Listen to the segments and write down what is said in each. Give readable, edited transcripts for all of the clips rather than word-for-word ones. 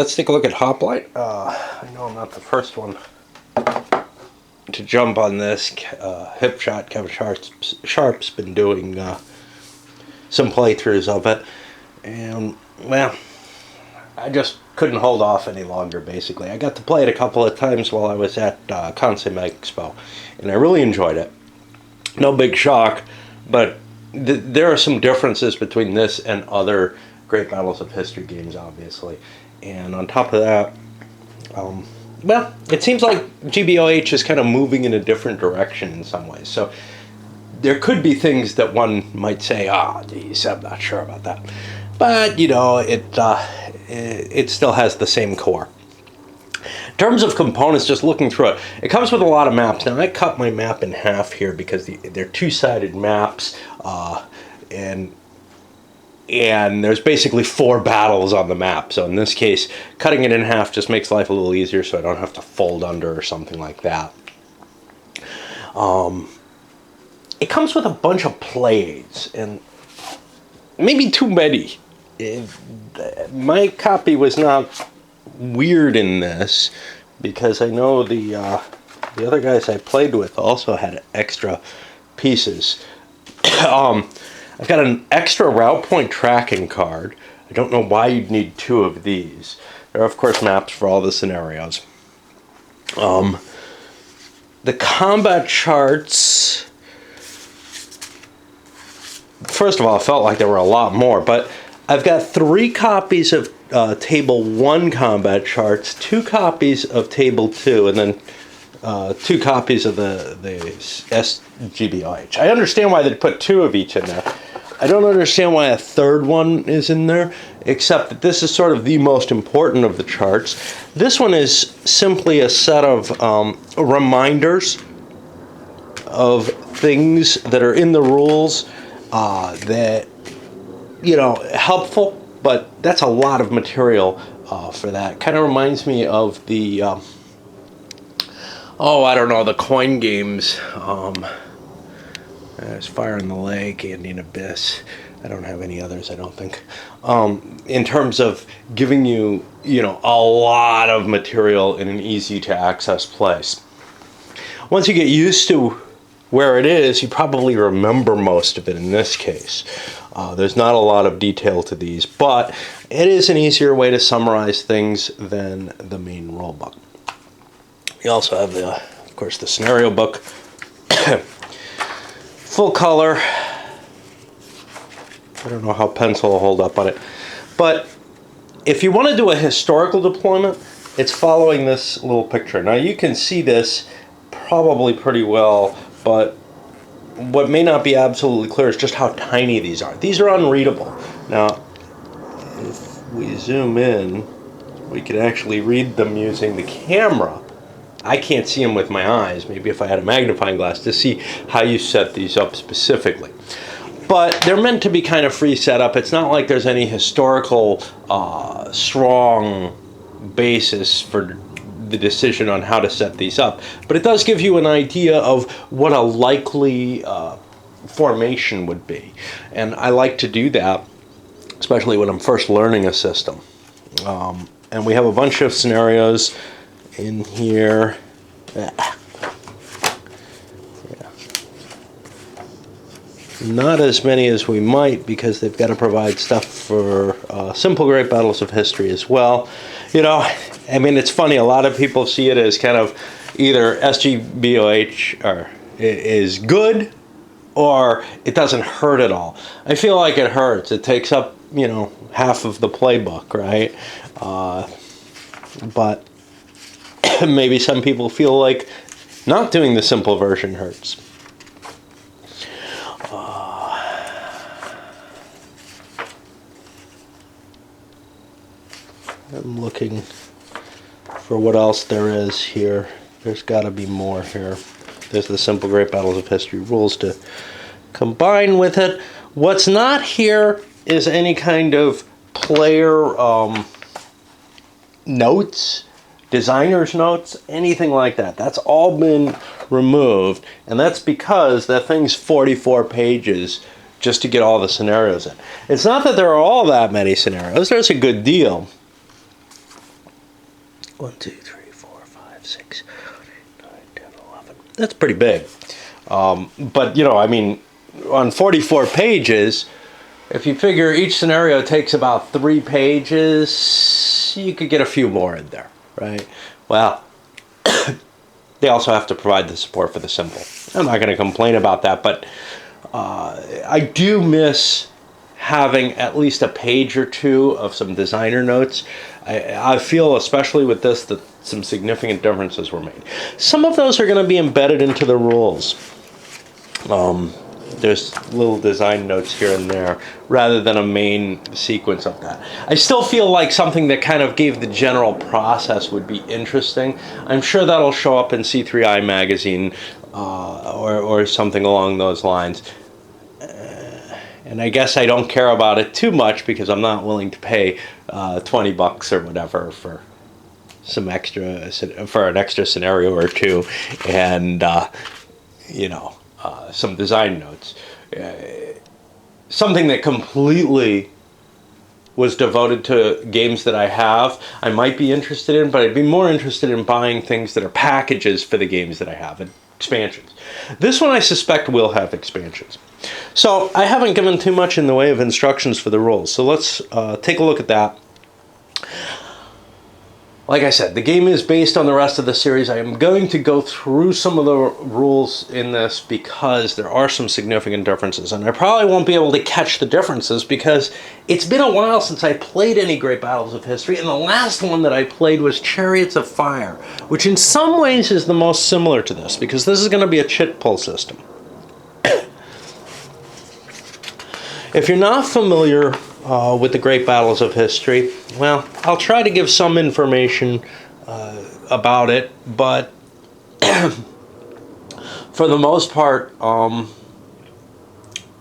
Let's take a look at Hoplite. I know I'm not the first one to jump on this. Hip Shot Kevin Sharp's been doing some playthroughs of it, and well, I just couldn't hold off any longer. Basically, I got to play it a couple of times while I was at Concept Expo, and I really enjoyed it. No big shock, but there are some differences between this and other Great Battles of History games, obviously. And on top of that, well, it seems like GBOH is kind of moving in a different direction in some ways. So there could be things that one might say, geez, I'm not sure about that. But, you know, it still has the same core. In terms of components, just looking through it, it comes with a lot of maps. Now, I cut my map in half here because they're two-sided maps, and there's basically 4 battles on the map. So in this case, cutting it in half just makes life a little easier so I don't have to fold under or something like that. It comes with a bunch of play aids, and maybe too many. My copy was not weird in this because I know the other guys I played with also had extra pieces. I've got an extra route point tracking card. I don't know why you'd need 2 of these. There are, of course, maps for all the scenarios. The combat charts, first of all, I felt like there were a lot more, but I've got 3 copies of Table 1 combat charts, 2 copies of Table 2, and then 2 copies of the SGBOH. I understand why they put 2 of each in there. I don't understand why a 3rd one is in there, except that this is sort of the most important of the charts. This one is simply a set of reminders of things that are in the rules that, you know, helpful, but that's a lot of material for that. Kind of reminds me of the, I don't know, the coin games. There's Fire in the Lake, Indian Abyss. I don't have any others, I don't think. In terms of giving you, you know, a lot of material in an easy-to-access place. Once you get used to where it is, you probably remember most of it in this case. There's not a lot of detail to these, but it is an easier way to summarize things than the main rule book. You also have, of course, the scenario book. Full color. I don't know how pencil will hold up on it. But if you want to do a historical deployment, it's following this little picture. Now you can see this probably pretty well, but what may not be absolutely clear is just how tiny these are. These are unreadable. Now, if we zoom in, we can actually read them using the camera. I can't see them with my eyes, maybe if I had a magnifying glass, to see how you set these up specifically. But they're meant to be kind of free setup. It's not like there's any historical strong basis for the decision on how to set these up. But it does give you an idea of what a likely formation would be. And I like to do that, especially when I'm first learning a system. And we have a bunch of scenarios in here. Yeah. Not as many as we might, because they've got to provide stuff for simple Great Battles of History as well. You know, I mean, it's funny, a lot of people see it as kind of either SGBOH or is good or it doesn't hurt at all. I feel like it hurts. It takes up, you know, half of the playbook, right? But maybe some people feel like not doing the simple version hurts. I'm looking for what else there is here. There's got to be more here. There's the simple Great Battles of History rules to combine with it. What's not here is any kind of player notes, designer's notes, anything like that. That's all been removed, and that's because that thing's 44 pages just to get all the scenarios in. It's not that there are all that many scenarios. There's a good deal. 1, 2, 3, 4, 5, 6, 9, 10, 11. That's pretty big. But, you know, I mean, on 44 pages, if you figure each scenario takes about 3 pages, you could get a few more in there, right? Well, they also have to provide the support for the symbol. I'm not going to complain about that, but I do miss having at least a page or two of some designer notes. I feel, especially with this, that some significant differences were made. Some of those are going to be embedded into the rules. There's little design notes here and there, rather than a main sequence of that. I still feel like something that kind of gave the general process would be interesting. I'm sure that'll show up in C3I magazine or something along those lines. And I guess I don't care about it too much because I'm not willing to pay $20 or whatever for some extra, for an extra scenario or two, and you know, some design notes. Something that completely was devoted to games that I have, I might be interested in, but I'd be more interested in buying things that are packages for the games that I have, and expansions. This one I suspect will have expansions. So I haven't given too much in the way of instructions for the rules, so let's take a look at that. Like I said, the game is based on the rest of the series. I am going to go through some of the rules in this because there are some significant differences, and I probably won't be able to catch the differences because it's been a while since I played any Great Battles of History, and the last one that I played was Chariots of Fire, which in some ways is the most similar to this because this is going to be a chit pull system. If you're not familiar with the Great Battles of History, well, I'll try to give some information about it, but for the most part,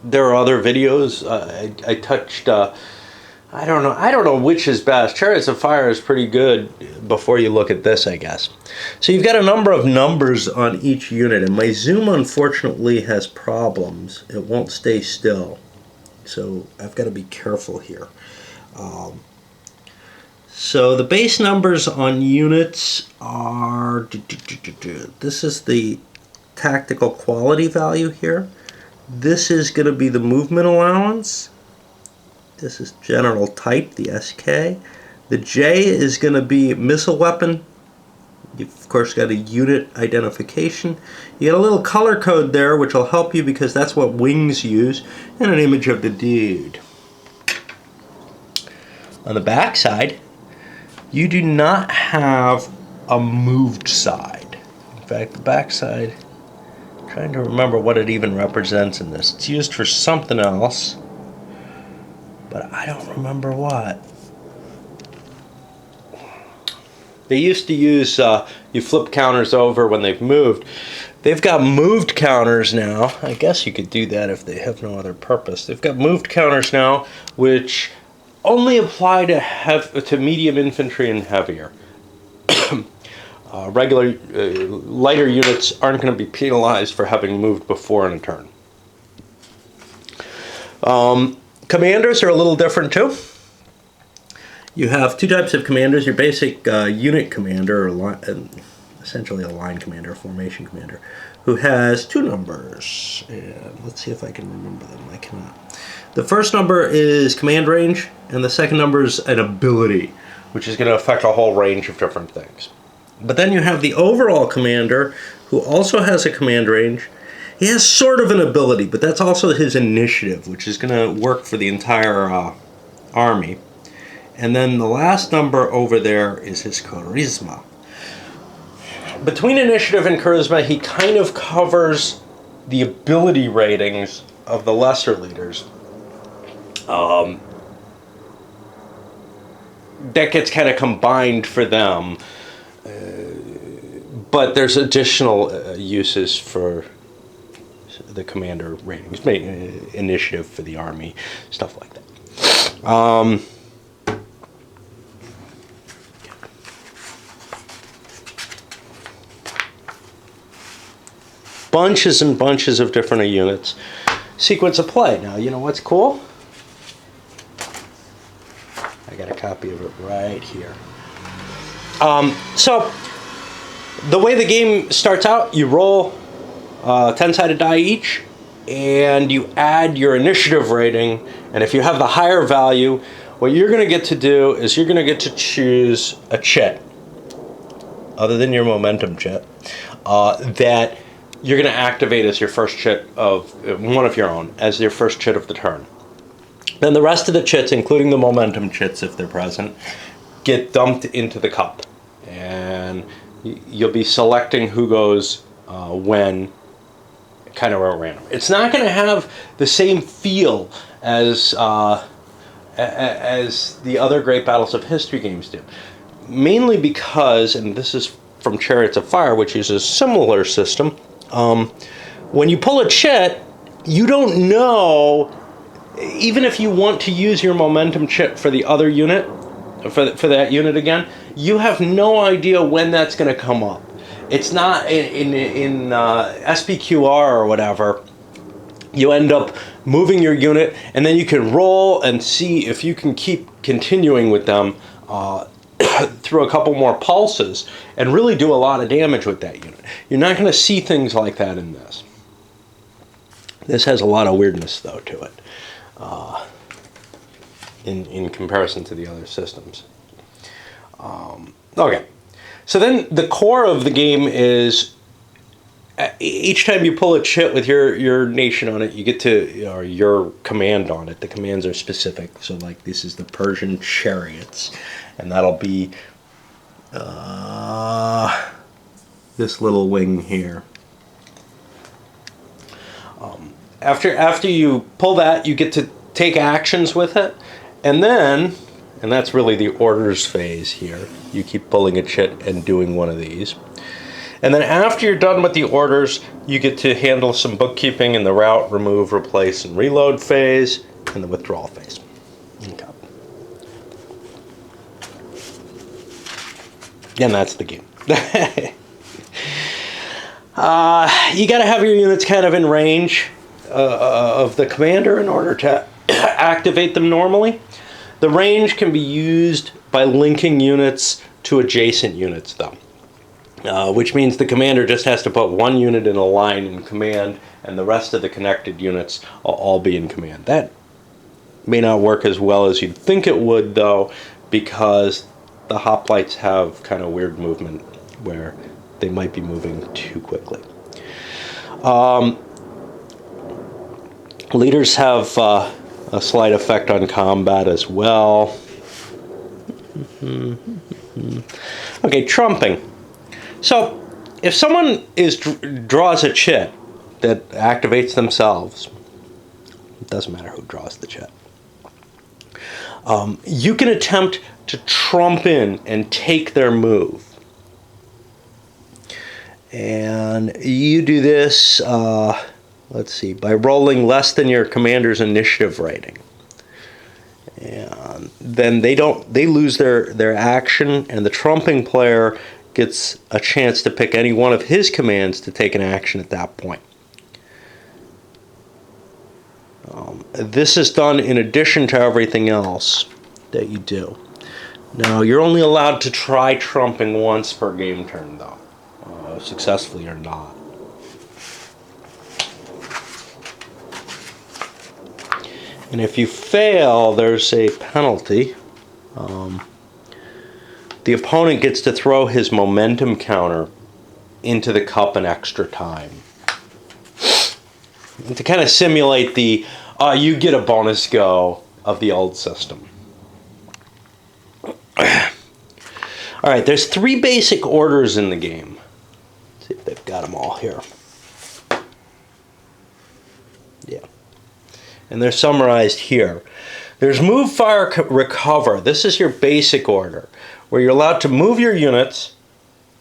there are other videos. I touched, I don't know which is best. Chariots of Fire is pretty good before you look at this, I guess. So you've got a number of numbers on each unit, and my zoom unfortunately has problems. It won't stay still. So I've got to be careful here. So the base numbers on units are, this is the tactical quality value here. This is going to be the movement allowance. This is general type, the SK. The J is going to be missile weapon. You've of course got a unit identification. You get a little color code there which will help you because that's what wings use, and an image of the dude. On the back side, you do not have a moved side. In fact, the back side, I'm trying to remember what it even represents in this. It's used for something else, but I don't remember what. They used to use, you flip counters over when they've moved. They've got moved counters now. I guess you could do that if they have no other purpose. They've got moved counters now, which only apply to medium infantry and heavier. Regular, lighter units aren't going to be penalized for having moved before in a turn. Commanders are a little different too. You have two types of commanders. Your basic unit commander, or essentially a line commander, a formation commander, who has two numbers. And let's see if I can remember them. I cannot. The first number is command range, and the second number is an ability, which is going to affect a whole range of different things. But then you have the overall commander, who also has a command range. He has sort of an ability, but that's also his initiative, which is going to work for the entire army. And then the last number over there is his charisma. Between initiative and charisma, he kind of covers the ability ratings of the lesser leaders. That gets kind of combined for them. But there's additional uses for the commander ratings, initiative for the army, stuff like that. Bunches and bunches of different units. Sequence of play. Now, you know what's cool? I got a copy of it right here. So the way the game starts out, you roll 10-sided die each, and you add your initiative rating. And if you have the higher value, what you're going to get to do is you're going to get to choose a chit, other than your momentum chit, that you're going to activate as your first chit of one of your own, as your first chit of the turn. Then the rest of the chits, including the momentum chits if they're present, get dumped into the cup. And you'll be selecting who goes when, kind of at random. It's not going to have the same feel as the other Great Battles of History games do. Mainly because, and this is from Chariots of Fire, which uses a similar system, when you pull a chit, you don't know, even if you want to use your momentum chit for the other unit, for that unit again, you have no idea when that's going to come up. It's not in SPQR or whatever. You end up moving your unit, and then you can roll and see if you can keep continuing with them through a couple more pulses and really do a lot of damage with that unit. You're not going to see things like that in this. This has a lot of weirdness, though, to it in comparison to the other systems. Okay, so then the core of the game is each time you pull a chit with your nation on it, you get to, or your command on it. The commands are specific. So like this is the Persian chariots, and that'll be this little wing here. After you pull that, you get to take actions with it, and that's really the orders phase here. You keep pulling a chit and doing one of these. And then after you're done with the orders, you get to handle some bookkeeping in the route, remove, replace, and reload phase, and the withdrawal phase. Okay. And that's the game. You got to have your units kind of in range of the commander in order to activate them normally. The range can be used by linking units to adjacent units, though. Which means the commander just has to put one unit in a line in command, and the rest of the connected units will all be in command. That may not work as well as you'd think it would, though, because the hoplites have kind of weird movement where they might be moving too quickly. Leaders have a slight effect on combat as well. Okay, trumping. So, if someone draws a chit that activates themselves, it doesn't matter who draws the chit, you can attempt to trump in and take their move. And you do this, let's see, by rolling less than your commander's initiative rating. And then they lose their action, and the trumping player gets a chance to pick any one of his commands to take an action at that point. This is done in addition to everything else that you do. Now, you're only allowed to try trumping once per game turn, though, successfully or not. And if you fail, there's a penalty. The opponent gets to throw his momentum counter into the cup an extra time. And to kind of simulate the you get a bonus go of the old system. Alright, there's 3 basic orders in the game. Let's see if they've got them all here. Yeah. And they're summarized here. There's move, fire, recover. This is your basic order, where you're allowed to move your units.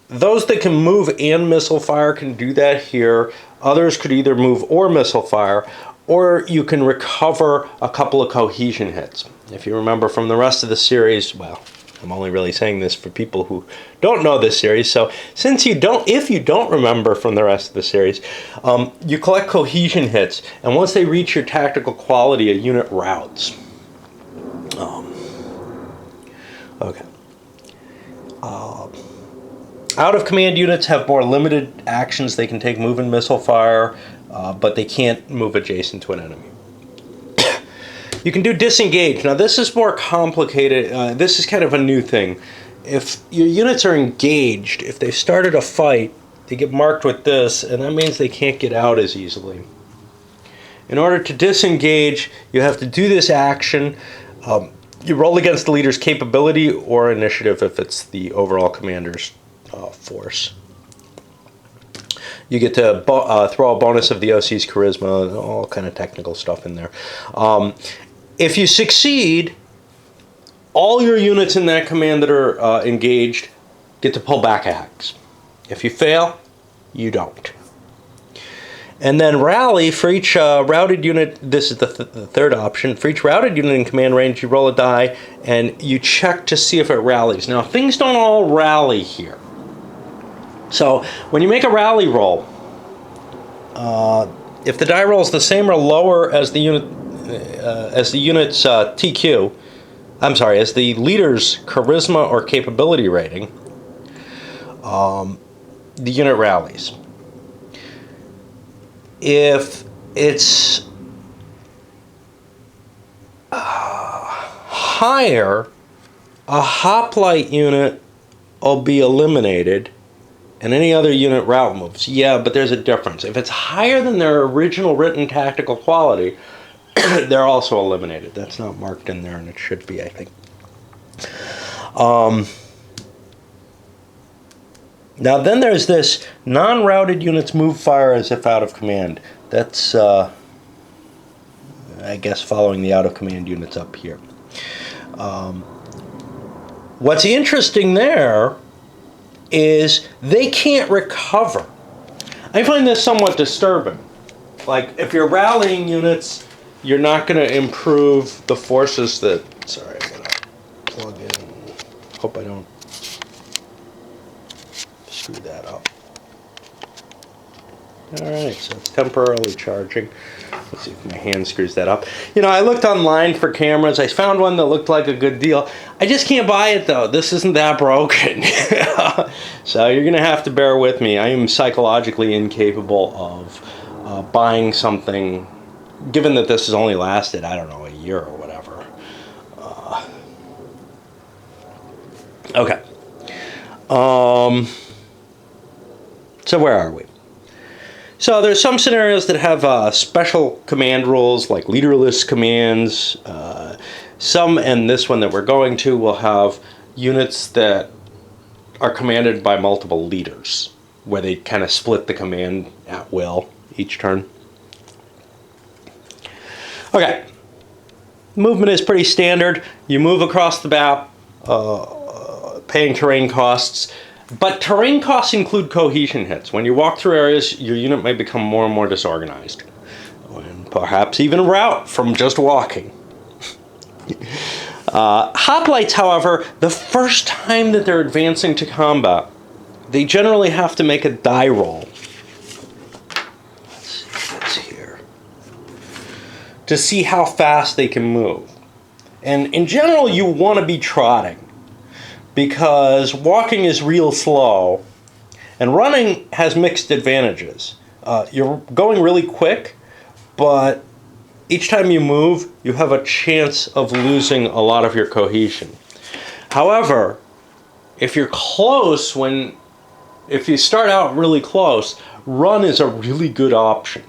Those that can move and missile fire can do that here. Others could either move or missile fire, or you can recover a couple of cohesion hits. If you remember from the rest of the series, well, I'm only really saying this for people who don't know this series, so if you don't remember from the rest of the series, you collect cohesion hits, and once they reach your tactical quality, a unit routes. Okay. Out-of-command units have more limited actions. They can take move and missile fire, but they can't move adjacent to an enemy. You can do disengage. Now this is more complicated. This is kind of a new thing. If your units are engaged, if they've started a fight, they get marked with this, and that means they can't get out as easily. In order to disengage, you have to do this action. You roll against the leader's capability or initiative if it's the overall commander's force. You get to throw a bonus of the OC's charisma, all kind of technical stuff in there. If you succeed, all your units in that command that are engaged get to pull back a hex. If you fail, you don't. And then rally, for each routed unit, this is the third option, for each routed unit in command range, you roll a die and you check to see if it rallies. Now, things don't all rally here. So, when you make a rally roll, if the die roll is the same or lower as the unit's TQ, I'm sorry, as the leader's charisma or capability rating, the unit rallies. If it's higher, a hoplite unit will be eliminated and any other unit route moves. Yeah, but there's a difference. If it's higher than their original written tactical quality, they're also eliminated. That's not marked in there, and it should be, I think. Now then there's this non-routed units move fire as if out of command. That's, I guess, following the out of command units up here. What's interesting there is they can't recover. I find this somewhat disturbing. Like, if you're rallying units, you're not going to improve the forces that... Sorry, I'm going to plug in. Hope I don't screw that up. Alright, so it's temporarily charging. Let's see if my hand screws that up. You know, I looked online for cameras. I found one that looked like a good deal. I just can't buy it, though. This isn't that broken. So you're going to have to bear with me. I am psychologically incapable of buying something, given that this has only lasted, I don't know, a year or whatever. Okay. So where are we? So there's some scenarios that have special command rules, like leaderless commands. Some, and this one that we're going to, will have units that are commanded by multiple leaders, where they kind of split the command at will each turn. Okay. Movement is pretty standard. You move across the map, paying terrain costs. But terrain costs include cohesion hits. When you walk through areas, your unit may become more and more disorganized. And perhaps even rout from just walking. Hoplites, however, the first time that they're advancing to combat, they generally have to make a die roll. Let's see what's here. To see how fast they can move. And in general, you want to be trotting, because walking is real slow, and running has mixed advantages. You're going really quick, but each time you move, you have a chance of losing a lot of your cohesion. However, if you're close, if you start out really close, run is a really good option.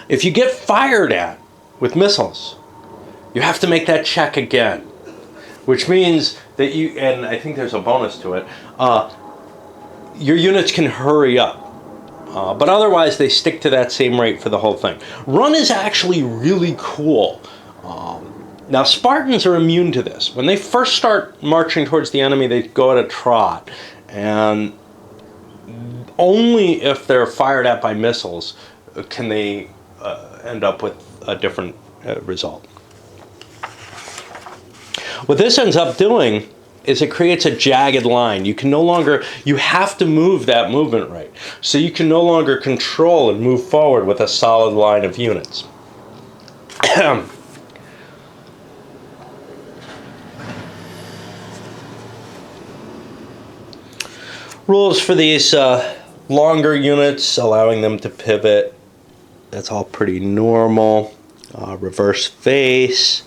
If you get fired at with missiles, you have to make that check again, which means that you, and I think there's a bonus to it, your units can hurry up. But otherwise, they stick to that same rate for the whole thing. Run is actually really cool. Now, Spartans are immune to this. When they first start marching towards the enemy, they go at a trot. And only if they're fired at by missiles can they end up with a different result. What this ends up doing is it creates a jagged line. You have to move that movement rate. So you can no longer control and move forward with a solid line of units. Rules for these longer units, allowing them to pivot. That's all pretty normal. Reverse face.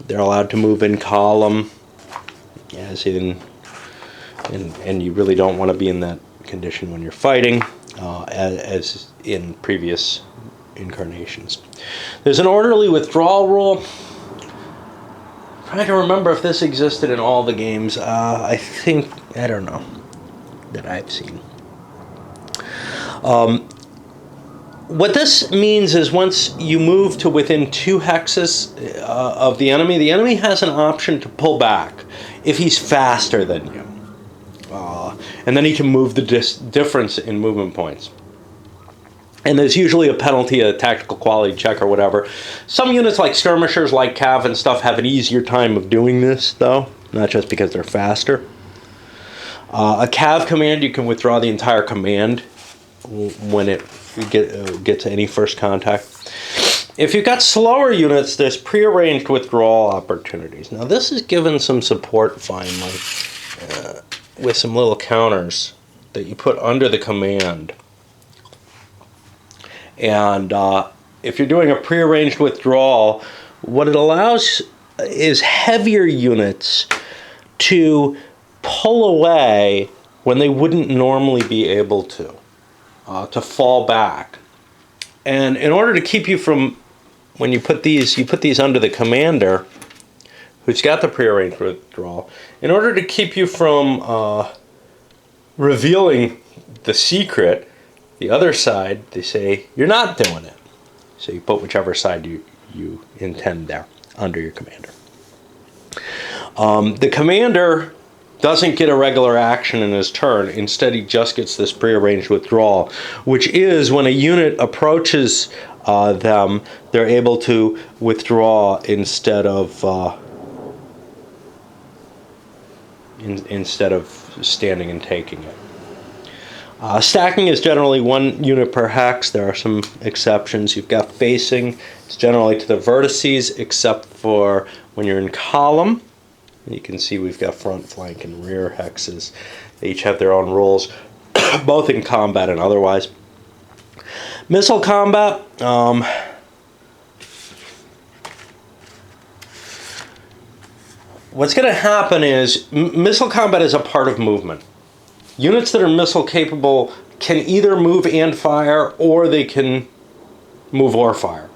They're allowed to move in column, as in, and you really don't want to be in that condition when you're fighting, as in previous incarnations. There's an orderly withdrawal rule. I'm trying to remember if this existed in all the games. I don't know, that I've seen. What this means is once you move to within 2 hexes of the enemy has an option to pull back if he's faster than you. And then he can move the difference in movement points. And there's usually a penalty, a tactical quality check or whatever. Some units like skirmishers, like Cav and stuff, have an easier time of doing this, though. Not just because they're faster. A Cav command, you can withdraw the entire command when it gets any first contact. If you've got slower units, there's prearranged withdrawal opportunities. Now this is given some support finally with some little counters that you put under the command. And if you're doing a prearranged withdrawal, what it allows is heavier units to pull away when they wouldn't normally be able to fall back. And in order to keep you from, when you put these under the commander, who's got the prearranged withdrawal, in order to keep you from revealing the secret, the other side, they say, you're not doing it. So you put whichever side you intend there under your commander. The commander doesn't get a regular action in his turn. Instead, he just gets this prearranged withdrawal, which is when a unit approaches them, they're able to withdraw instead of standing and taking it. Stacking is generally 1 unit per hex. There are some exceptions. You've got facing. It's generally to the vertices, except for when you're in column. You can see we've got front, flank, and rear hexes. They each have their own rules, both in combat and otherwise. Missile combat. What's going to happen is missile combat is a part of movement. Units that are missile capable can either move and fire, or they can move or fire.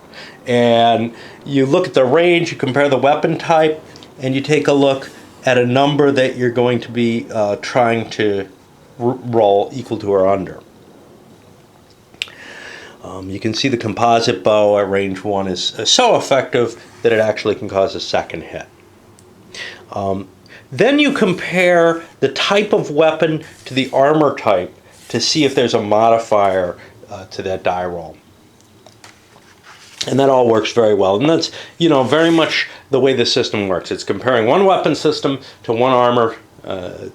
And you look at the range, you compare the weapon type, and you take a look at a number that you're going to be trying to roll equal to or under. You can see the composite bow at range 1 is so effective that it actually can cause a second hit. Then you compare the type of weapon to the armor type to see if there's a modifier to that die roll. And that all works very well. And that's, very much the way the system works. It's comparing one weapon system to one armor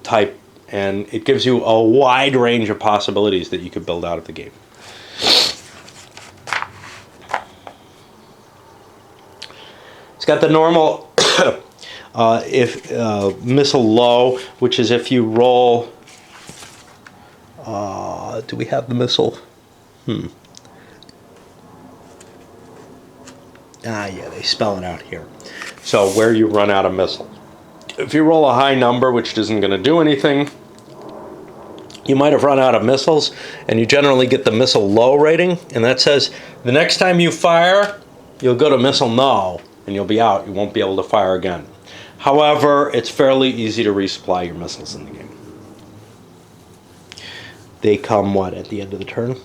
type, and it gives you a wide range of possibilities that you could build out of the game. It's got the normal missile low, which is if you roll. Do we have the missile? Yeah, they spell it out here. So where you run out of missiles. If you roll a high number, which isn't going to do anything, you might have run out of missiles, and you generally get the missile low rating, and that says the next time you fire, you'll go to missile no, and you'll be out. You won't be able to fire again. However, it's fairly easy to resupply your missiles in the game. They come, at the end of the turn?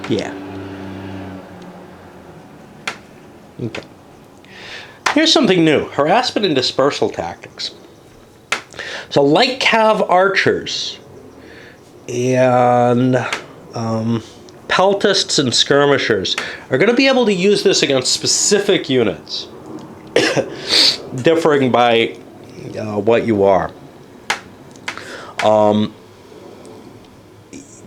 Yeah. Okay. Here's something new. Harassment and dispersal tactics. So like Cav archers and peltists and skirmishers are going to be able to use this against specific units, differing by what you are.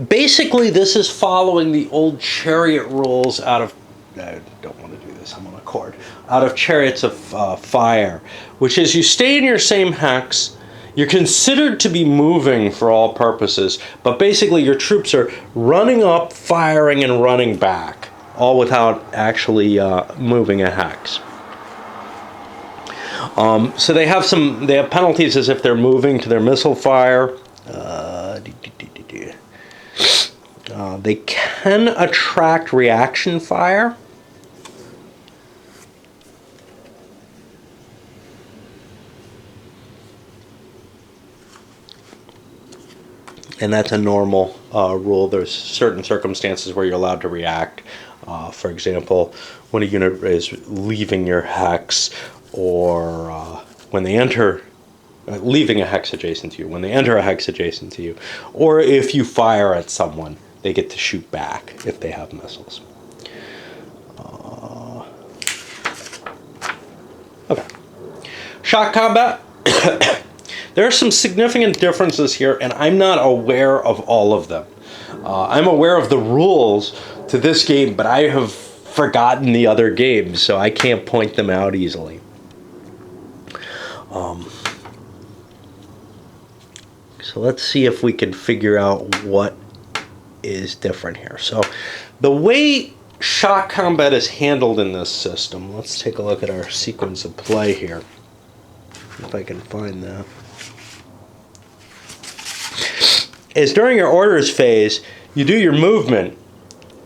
Basically, this is following the old chariot rules out of... I don't want to do this, I'm on a cord. Out of Chariots of Fire, which is you stay in your same hex. You're considered to be moving for all purposes, but basically your troops are running up, firing, and running back, all without actually moving a hex. So they have penalties as if they're moving to their missile fire. They can attract reaction fire. And that's a normal rule. There's certain circumstances where you're allowed to react. For example, when a unit is leaving your hex, or when they enter, leaving a hex adjacent to you, when they enter a hex adjacent to you, or if you fire at someone, they get to shoot back if they have missiles. Okay. Shock combat. There are some significant differences here, and I'm not aware of all of them. I'm aware of the rules to this game, but I have forgotten the other games, so I can't point them out easily. So let's see if we can figure out what is different here. So the way shock combat is handled in this system, let's take a look at our sequence of play here, if I can find that. Is during your orders phase, you do your movement,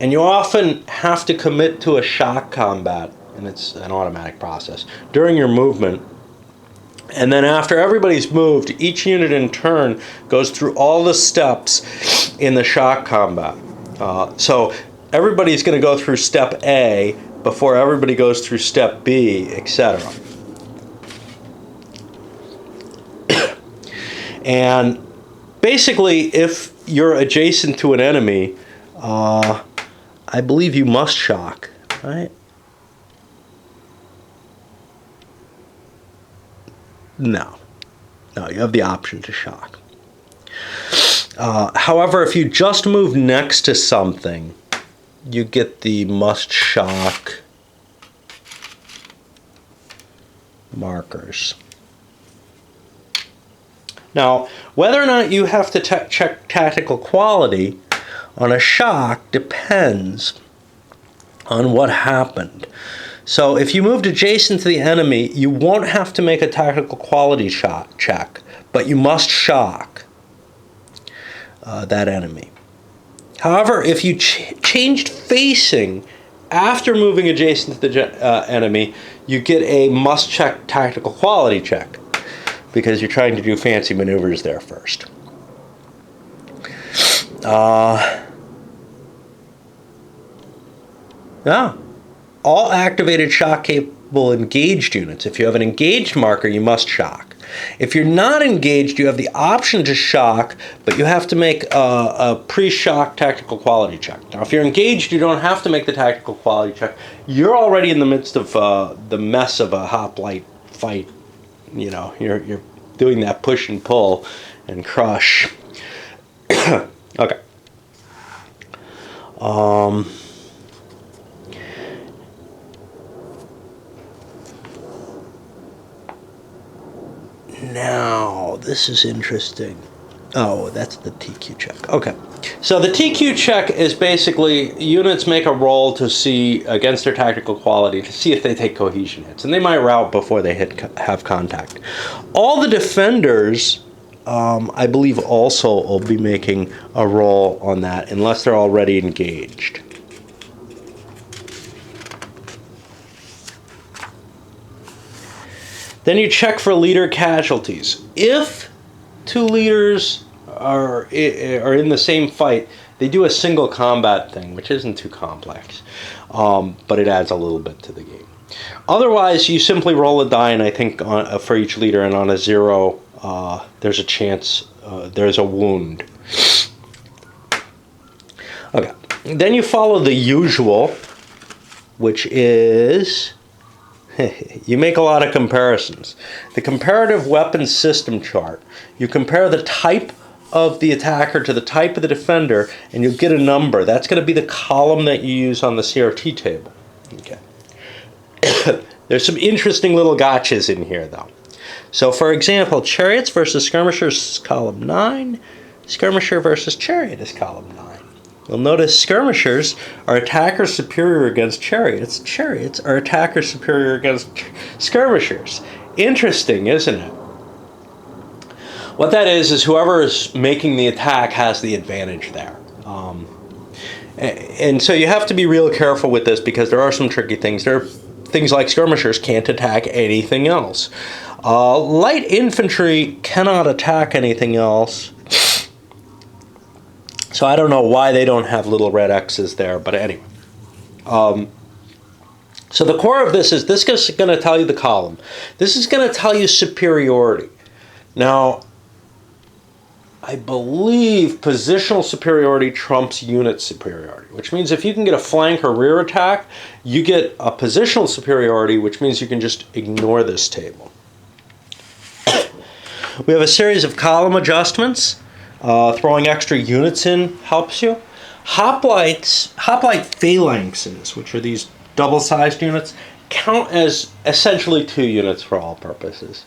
and you often have to commit to a shock combat, and it's an automatic process, during your movement. And then after everybody's moved, each unit in turn goes through all the steps in the shock combat. So everybody's going to go through step A before everybody goes through step B, etc. And basically, if you're adjacent to an enemy, I believe you must shock, right? No, you have the option to shock. However, if you just move next to something, you get the must shock markers. Now, whether or not you have to check tactical quality on a shock depends on what happened. So if you moved adjacent to the enemy, you won't have to make a tactical quality check, but you must shock that enemy. However, if you changed facing after moving adjacent to the enemy, you get a must check tactical quality check, because you're trying to do fancy maneuvers there first. All activated shock-capable engaged units. If you have an engaged marker, you must shock. If you're not engaged, you have the option to shock, but you have to make a pre-shock tactical quality check. Now, if you're engaged, you don't have to make the tactical quality check. You're already in the midst of the mess of a hoplite fight. You know, you're doing that push and pull and crush. Okay. Now, this is interesting. Oh, that's the TQ check. Okay. So the TQ check is basically units make a roll to see, against their tactical quality, to see if they take cohesion hits. And they might rout before they have contact. All the defenders, I believe, also will be making a roll on that, unless they're already engaged. Then you check for leader casualties. If two leaders are in the same fight, they do a single combat thing, which isn't too complex, but it adds a little bit to the game. Otherwise, you simply roll a die, and I think for each leader, and on a 0, there's a chance, there's a wound. Okay. Then you follow the usual, which is... you make a lot of comparisons. The comparative weapons system chart. You compare the type of the attacker to the type of the defender, and you'll get a number. That's going to be the column that you use on the CRT table. Okay. There's some interesting little gotchas in here, though. So, for example, chariots versus skirmishers is column 9. Skirmisher versus chariot is column 9. You'll notice skirmishers are attackers superior against chariots. Chariots are attackers superior against skirmishers. Interesting, isn't it? What that is whoever is making the attack has the advantage there. And so you have to be real careful with this because there are some tricky things. There are things like skirmishers can't attack anything else. Light infantry cannot attack anything else. So I don't know why they don't have little red X's there, but anyway. So the core of this is going to tell you the column. This is going to tell you superiority. Now, I believe positional superiority trumps unit superiority, which means if you can get a flank or rear attack, you get a positional superiority, which means you can just ignore this table. We have a series of column adjustments. Throwing extra units in helps you. Hoplite phalanxes, which are these double-sized units, count as essentially 2 units for all purposes.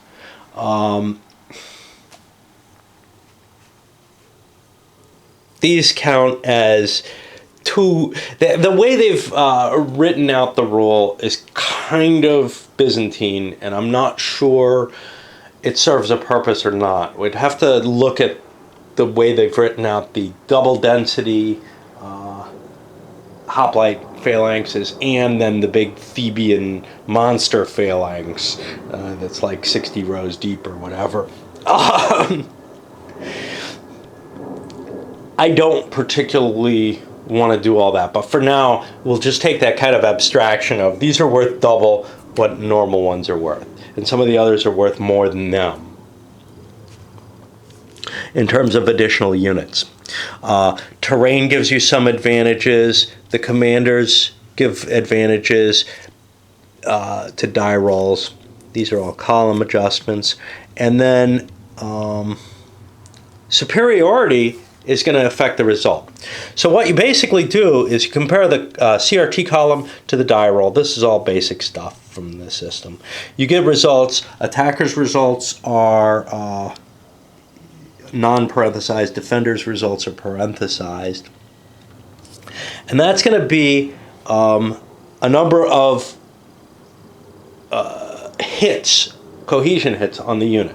These count as 2. The way they've written out the rule is kind of Byzantine, and I'm not sure it serves a purpose or not. We'd have to look at the way they've written out the double density hoplite phalanxes and then the big Theban monster phalanx that's like 60 rows deep or whatever. I don't particularly want to do all that, but for now we'll just take that kind of abstraction of these are worth double what normal ones are worth, and some of the others are worth more than them in terms of additional units. Terrain gives you some advantages. The commanders give advantages to die rolls. These are all column adjustments. And then superiority is going to affect the result. So what you basically do is you compare the CRT column to the die roll. This is all basic stuff from the system. You get results. Attackers' results are non-parenthesized. Defenders' results are parenthesized. And that's going to be a number of hits, cohesion hits on the unit.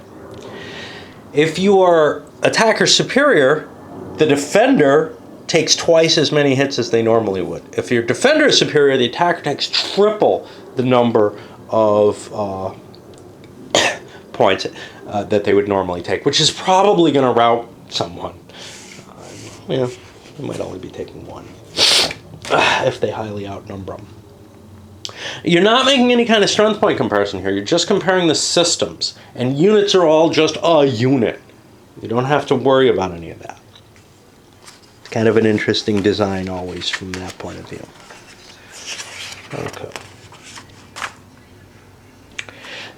If you are attacker superior, the defender takes twice as many hits as they normally would. If your defender is superior, the attacker takes triple the number of points that they would normally take, which is probably going to rout someone. Yeah, they might only be taking 1 if they highly outnumber them. You're not making any kind of strength point comparison here. You're just comparing the systems, and units are all just a unit. You don't have to worry about any of that. It's kind of an interesting design always from that point of view. Okay.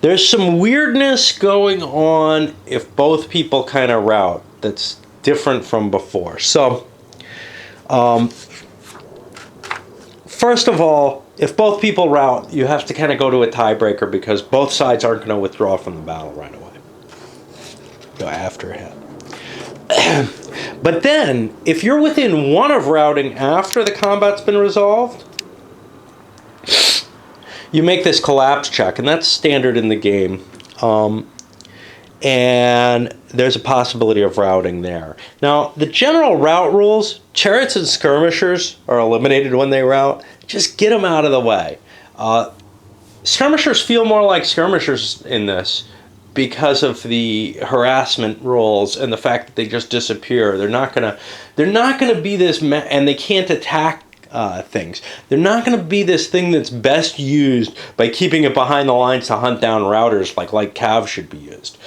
There's some weirdness going on if both people kind of route that's different from before. So, first of all, if both people route, you have to kind of go to a tiebreaker because both sides aren't going to withdraw from the battle right away. Go after him. But then, if you're within 1 of routing after the combat's been resolved, you make this collapse check, and that's standard in the game. And there's a possibility of routing there. Now, the general route rules, chariots and skirmishers are eliminated when they route. Just get them out of the way. Skirmishers feel more like skirmishers in this because of the harassment rules and the fact that they just disappear. They're not gonna be this, and they can't attack things. They're not going to be this thing that's best used by keeping it behind the lines to hunt down routers like light cav should be used.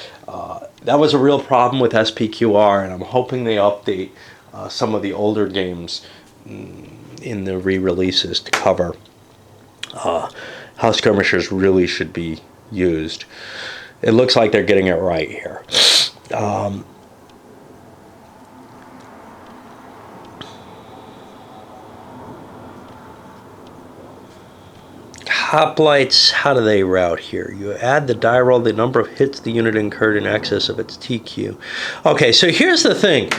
That was a real problem with SPQR, and I'm hoping they update some of the older games in the re-releases to cover how skirmishers really should be used. It looks like they're getting it right here. Hoplites, how do they route here? You add the die roll, the number of hits the unit incurred in excess of its TQ. Okay, so here's the thing.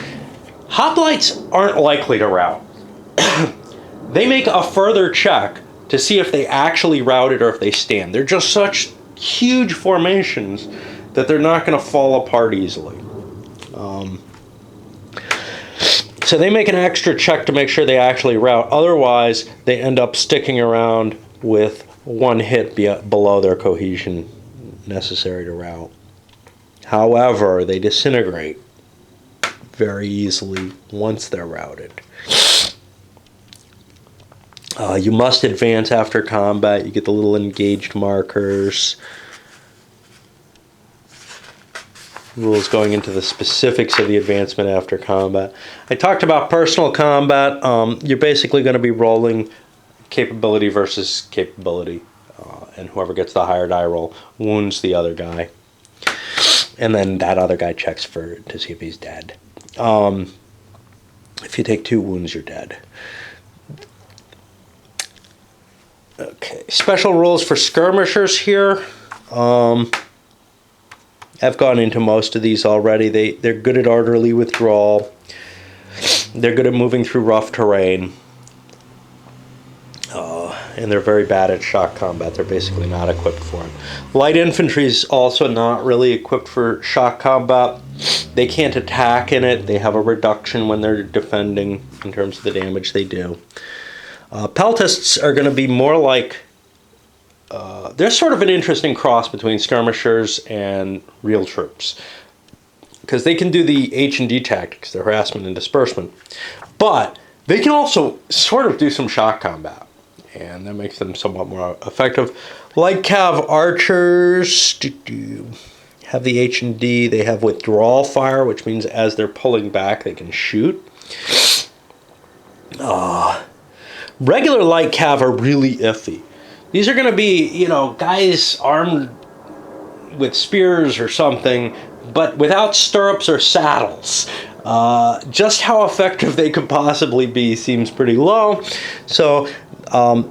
Hoplites aren't likely to route. They make a further check to see if they actually routed or if they stand. They're just such huge formations that they're not going to fall apart easily. So they make an extra check to make sure they actually route. Otherwise, they end up sticking around with one hit below their cohesion necessary to route. However, they disintegrate very easily once they're routed. You must advance after combat. You get the little engaged markers. Rules going into the specifics of the advancement after combat. I talked about personal combat. You're basically going to be rolling capability versus capability. And whoever gets the higher die roll wounds the other guy. And then that other guy checks to see if he's dead. If you take 2 wounds, you're dead. Okay, special rules for skirmishers here. I've gone into most of these already. They're good at orderly withdrawal. They're good at moving through rough terrain. And they're very bad at shock combat. They're basically not equipped for it. Light infantry is also not really equipped for shock combat. They can't attack in it. They have a reduction when they're defending in terms of the damage they do. Peltists are going to be more like... they're sort of an interesting cross between skirmishers and real troops. Because they can do the H&D tactics, the harassment and disbursement. But they can also sort of do some shock combat. And that makes them somewhat more effective. Light cav archers have the H&D. They have withdrawal fire, which means as they're pulling back, they can shoot. Regular light cav are really iffy. These are going to be, you know, guys armed with spears or something, but without stirrups or saddles. Just how effective they could possibly be seems pretty low. So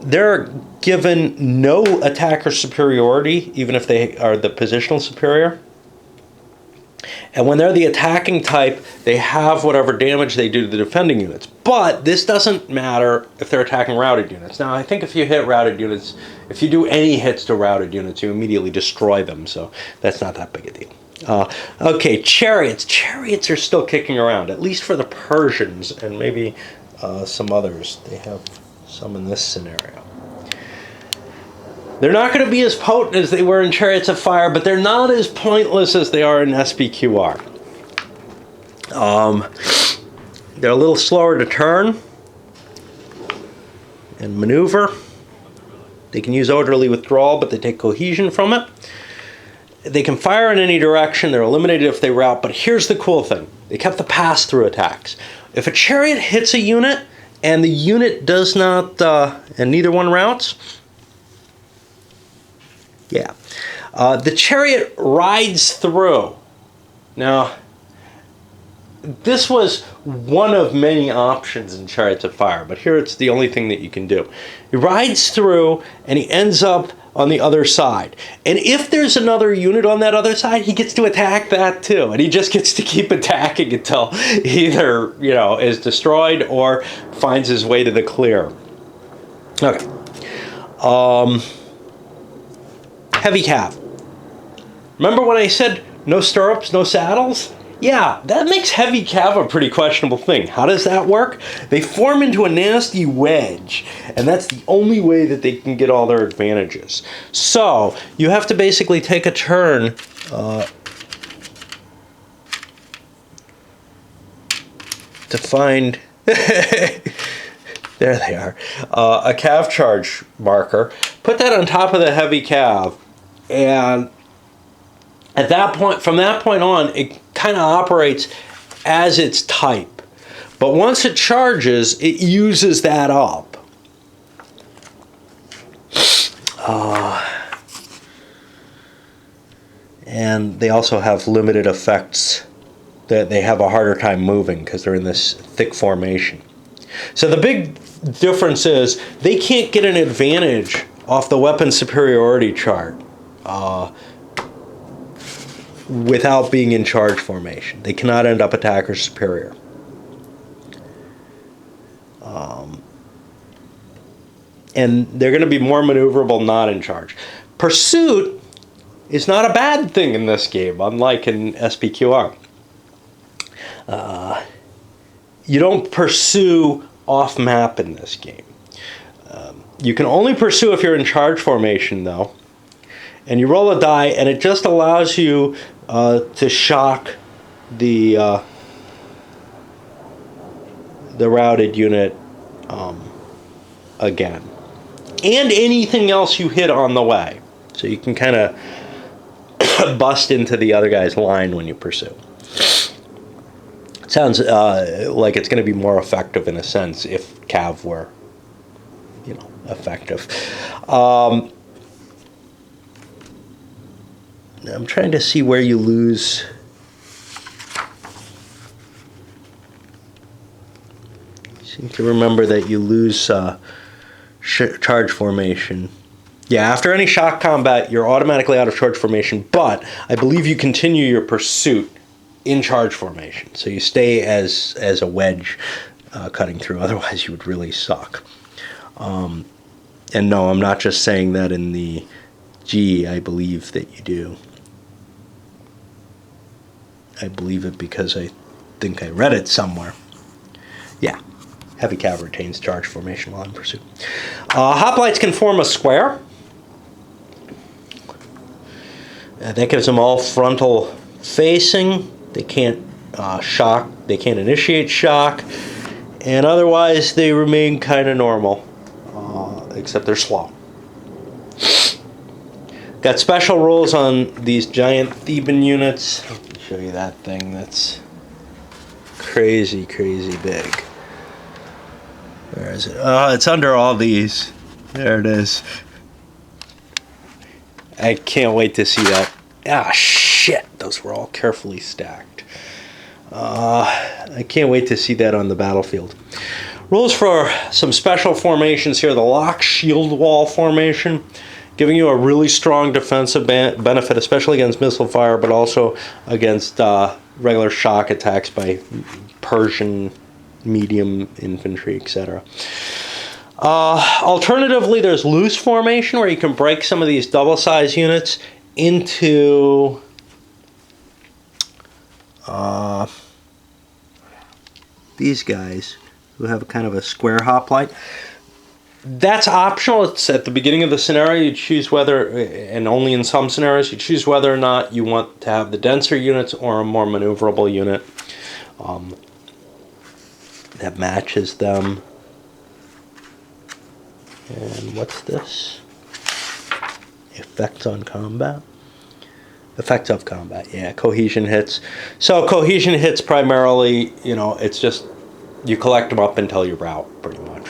they're given no attacker superiority, even if they are the positional superior. And when they're the attacking type, they have whatever damage they do to the defending units. But this doesn't matter if they're attacking routed units. Now, I think if you hit routed units, if you do any hits to routed units, you immediately destroy them. So that's not that big a deal. Okay, chariots. Chariots are still kicking around, at least for the Persians and maybe some others. They have some in this scenario. They're not going to be as potent as they were in Chariots of Fire, but they're not as pointless as they are in SPQR. They're a little slower to turn and maneuver. They can use orderly withdrawal, but they take cohesion from it. They can fire in any direction. They're eliminated if they route, but here's the cool thing. They kept the pass-through attacks. If a chariot hits a unit and the unit does not, and neither one routes, yeah. The chariot rides through. Now, this was one of many options in Chariots of Fire, but here it's the only thing that you can do. He rides through, and he ends up on the other side. And if there's another unit on that other side, he gets to attack that too. And he just gets to keep attacking until he either, you know, is destroyed or finds his way to the clear. Okay. Heavy cav. Remember when I said no stirrups, no saddles? Yeah, that makes heavy cav a pretty questionable thing. How does that work? They form into a nasty wedge, and that's the only way that they can get all their advantages. So, you have to basically take a turn to find... There they are. A cav charge marker. Put that on top of the heavy cav. And at that point, from that point on, it kind of operates as its type. But once it charges, it uses that up. And they also have limited effects. That they have a harder time moving because they're in this thick formation. So the big difference is they can't get an advantage off the weapon superiority chart without being in charge formation. They cannot end up attacker superior. And they're going to be more maneuverable not in charge. Pursuit is not a bad thing in this game, unlike in SPQR. You don't pursue off map in this game. You can only pursue if you're in charge formation, though. And you roll a die, and it just allows you to shock the routed unit again. And anything else you hit on the way. So you can kind of bust into the other guy's line when you pursue. It sounds like it's going to be more effective in a sense if Cav were, you know, effective. I'm trying to see where you lose. I seem to remember that you lose charge formation. Yeah, after any shock combat, you're automatically out of charge formation, but I believe you continue your pursuit in charge formation. So you stay as a wedge cutting through, otherwise you would really suck. And no, I'm not just saying that in the G, I believe that you do. I believe it because I think I read it somewhere. Yeah. Heavy cav retains charge formation while in pursuit. Hoplites can form a square. That gives them all frontal facing. They can't shock. They can't initiate shock. And otherwise, they remain kind of normal, except they're slow. Got special rules on these giant Theban units. Let me show you that thing. That's crazy, crazy big. Where is it? Oh, it's under all these. There it is. I can't wait to see that. Ah, shit. Those were all carefully stacked. I can't wait to see that on the battlefield. Rules for some special formations here. The lock shield wall formation, giving you a really strong defensive benefit, especially against missile fire, but also against regular shock attacks by Persian medium infantry, etc. Alternatively, there's loose formation where you can break some of these double-size units into these guys who have kind of a square hoplite. That's optional. It's at the beginning of the scenario. You choose whether, and only in some scenarios, you choose whether or not you want to have the denser units or a more maneuverable unit that matches them. And what's this? Effects on combat? Effects of combat, yeah. Cohesion hits. So cohesion hits primarily, you know, it's just you collect them up until you rout, pretty much.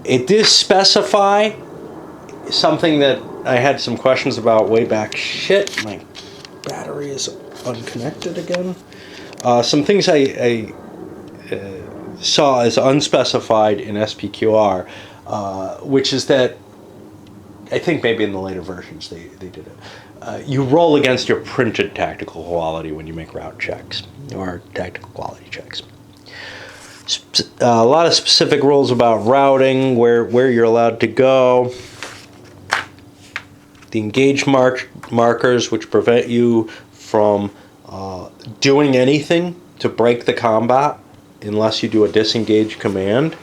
It does specify something that I had some questions about way back. Shit, my battery is unconnected again. Some things I saw as unspecified in SPQR, which is that I think maybe in the later versions they did it. You roll against your printed tactical quality when you make route checks or tactical quality checks. A lot of specific rules about routing, where you're allowed to go. The engage markers, which prevent you from doing anything to break the combat unless you do a disengage command.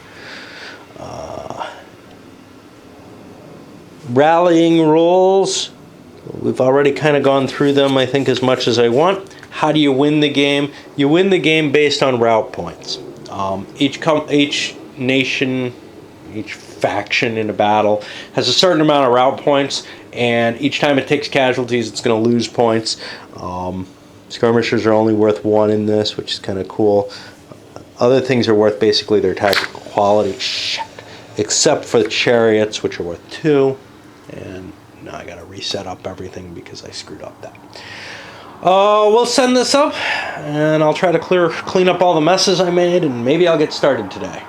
Rallying rules, we've already kind of gone through them, I think, as much as I want. How do you win the game? You win the game based on route points. Each nation, each faction in a battle has a certain amount of route points, and each time it takes casualties, it's going to lose points. Skirmishers are only worth 1 in this, which is kind of cool. Other things are worth basically their tactical quality, except for the chariots, which are worth 2. And now I got to reset up everything because I screwed up that. We'll send this up, and I'll try to clean up all the messes I made, and maybe I'll get started today.